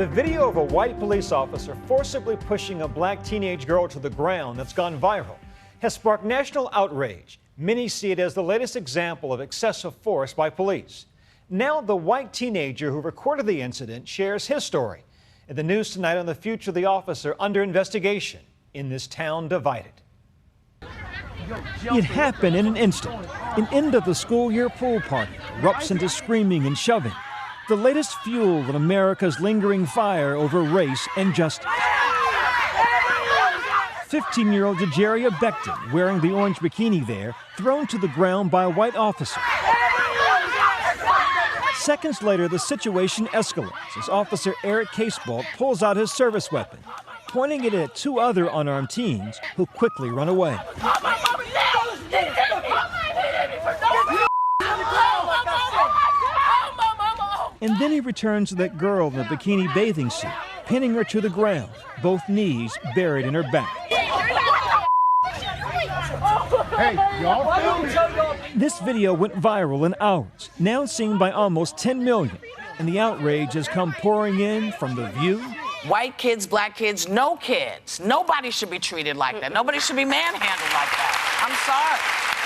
The video of a white police officer forcibly pushing a black teenage girl to the ground that's gone viral has sparked national outrage. Many see it as the latest example of excessive force by police. Now the white teenager who recorded the incident shares his story. In the news tonight on the future of the officer under investigation in this town divided. It happened in an instant. An end of the school year pool party erupts into screaming and shoving. The latest fuel in America's lingering fire over race and justice. 15-year-old Jejaria Becton, wearing the orange bikini there, thrown to the ground by a white officer. Seconds later, the situation escalates as Officer Eric Casebolt pulls out his service weapon, pointing it at two other unarmed teens who quickly run away. And then he returns to that girl in the bikini bathing suit, pinning her to the ground, both knees buried in her back. Hey, y'all. This video went viral in hours, now seen by almost 10 million, and the outrage has come pouring in from The View. White kids, black kids, no kids. Nobody should be treated like that. Nobody should be manhandled like that. I'm sorry,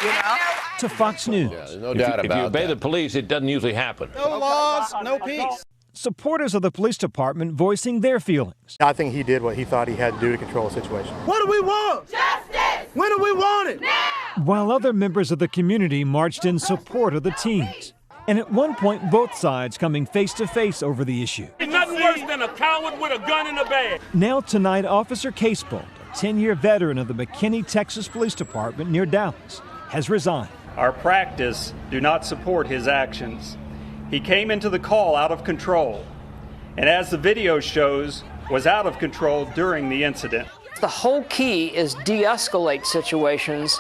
you know? To Fox News. Yeah, there's no doubt about that. If you obey the police, it doesn't usually happen. No laws, no peace. Supporters of the police department voicing their feelings. I think he did what he thought he had to do to control the situation. What do we want? Justice! When do we want it? Now! While other members of the community marched in support of the teens. And at one point, both sides coming face to face over the issue. There's nothing worse than a coward with a gun in the bag. Now tonight, Officer Casebolt, a 10-year veteran of the McKinney, Texas Police Department near Dallas, has resigned. Our practice do not support his actions. He came into the call out of control, and as the video shows, was out of control during the incident. The whole key is de-escalate situations.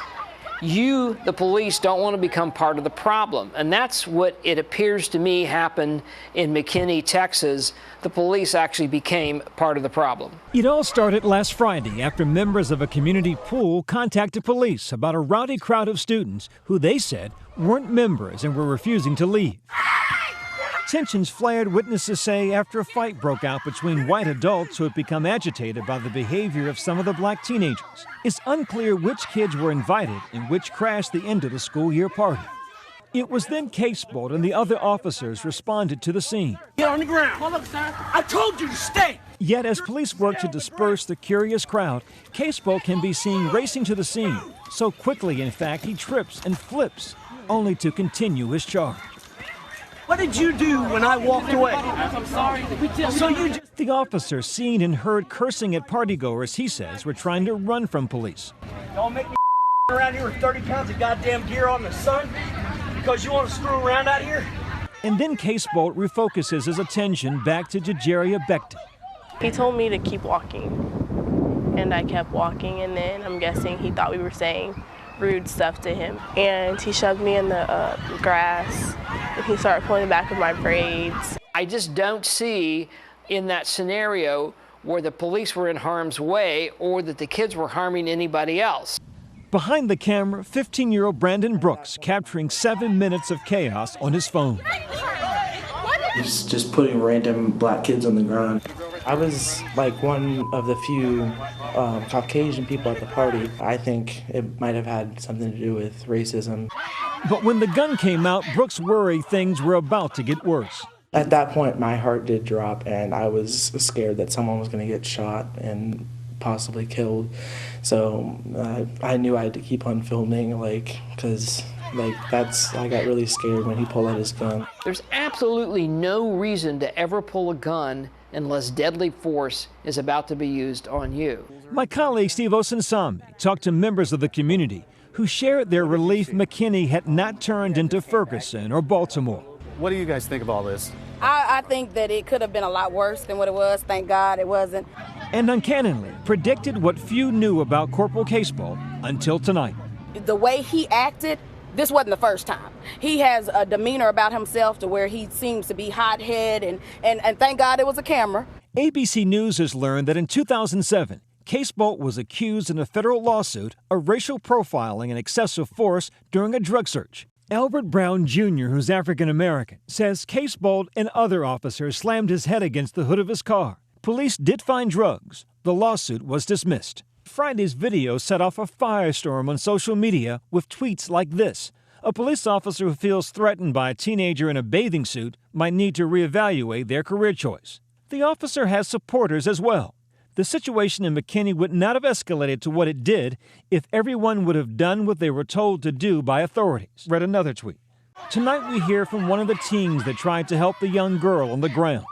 You, the police, don't want to become part of the problem. And that's what it appears to me happened in McKinney, Texas. The police actually became part of the problem. It all started last Friday after members of a community pool contacted police about a rowdy crowd of students who they said weren't members and were refusing to leave. Tensions flared, witnesses say, after a fight broke out between white adults who had become agitated by the behavior of some of the black teenagers. It's unclear which kids were invited and which crashed the end of the school year party. It was then Casebolt and the other officers responded to the scene. Get on the ground. Hold up, sir. I told you to stay. Yet as police work to disperse the curious crowd, Casebolt can be seen racing to the scene. So quickly, in fact, he trips and flips, only to continue his charge. What did you do when I walked away? I'm sorry. So you just... The officer seen and heard cursing at partygoers he says were trying to run from police. Don't make me around here with 30 pounds of goddamn gear on the sun because you want to screw around out here? And then Casebolt refocuses his attention back to Jejaria Becton. He told me to keep walking, and I kept walking, and then I'm guessing he thought we were saying rude stuff to him. And he shoved me in the grass, and he started pulling the back of my braids. I just don't see in that scenario where the police were in harm's way or that the kids were harming anybody else. Behind the camera, 15-year-old Brandon Brooks capturing 7 minutes of chaos on his phone. He's just putting random black kids on the ground. I was like one of the few Caucasian people at the party. I think it might have had something to do with racism. But when the gun came out, Brooks worried things were about to get worse. At that point, my heart did drop, and I was scared that someone was going to get shot and possibly killed. So I knew I had to keep on filming, because I got really scared when he pulled out his gun. There's absolutely no reason to ever pull a gun unless deadly force is about to be used on you. My colleague Steve Osunsami talked to members of the community who shared their relief McKinney had not turned into Ferguson or Baltimore. What do you guys think of all this? I think that it could have been a lot worse than what it was. Thank God it wasn't. And uncannily predicted what few knew about Corporal Casebolt until tonight. The way he acted, this wasn't the first time. He has a demeanor about himself to where he seems to be hot-headed, and thank God it was a camera. ABC News has learned that in 2007, Casebolt was accused in a federal lawsuit of racial profiling and excessive force during a drug search. Albert Brown Jr., who's African American, says Casebolt and other officers slammed his head against the hood of his car. Police did find drugs. The lawsuit was dismissed. Friday's video set off a firestorm on social media with tweets like this. A police officer who feels threatened by a teenager in a bathing suit might need to reevaluate their career choice. The officer has supporters as well. The situation in McKinney would not have escalated to what it did if everyone would have done what they were told to do by authorities, read another tweet. Tonight we hear from one of the teens that tried to help the young girl on the ground.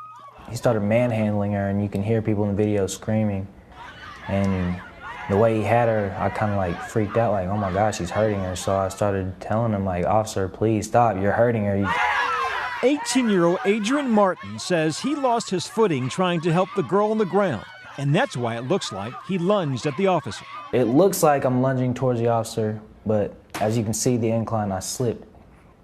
He started manhandling her, and you can hear people in the video screaming. And the way he had her, I kind of like freaked out, like, oh my gosh, he's hurting her. So I started telling him, like, officer, please stop, you're hurting her. 18-year-old Adrian Martin says he lost his footing trying to help the girl on the ground. And that's why it looks like he lunged at the officer. It looks like I'm lunging towards the officer, but as you can see, the incline, I slipped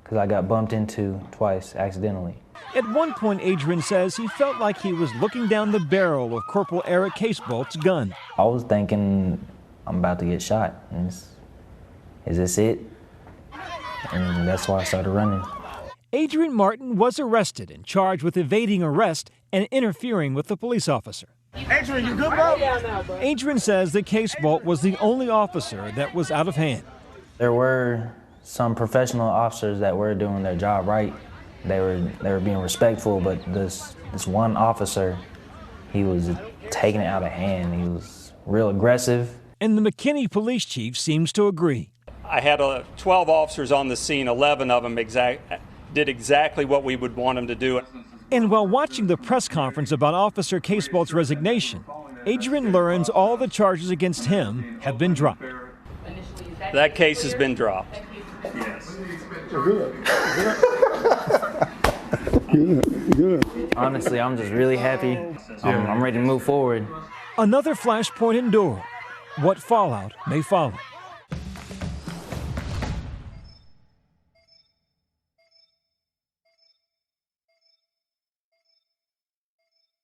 because I got bumped into twice accidentally. At one point, Adrian says he felt like he was looking down the barrel of Corporal Eric Casebolt's gun. I was thinking I'm about to get shot. Is this it? And that's why I started running. Adrian Martin was arrested and charged with evading arrest and interfering with the police officer. Adrian, you good, bro? Adrian says that Casebolt was the only officer that was out of hand. There were some professional officers that were doing their job right. They were being respectful, but this one officer, he was taking it out of hand. He was real aggressive. And the McKinney police chief seems to agree. I had 12 officers on the scene. 11 of them did exactly what we would want them to do. And while watching the press conference about Officer Casebolt's resignation, Adrian learns all the charges against him have been dropped. That case has been dropped. Yes. Good. Honestly, I'm just really happy. I'm ready to move forward. Another flashpoint endured. What fallout may follow.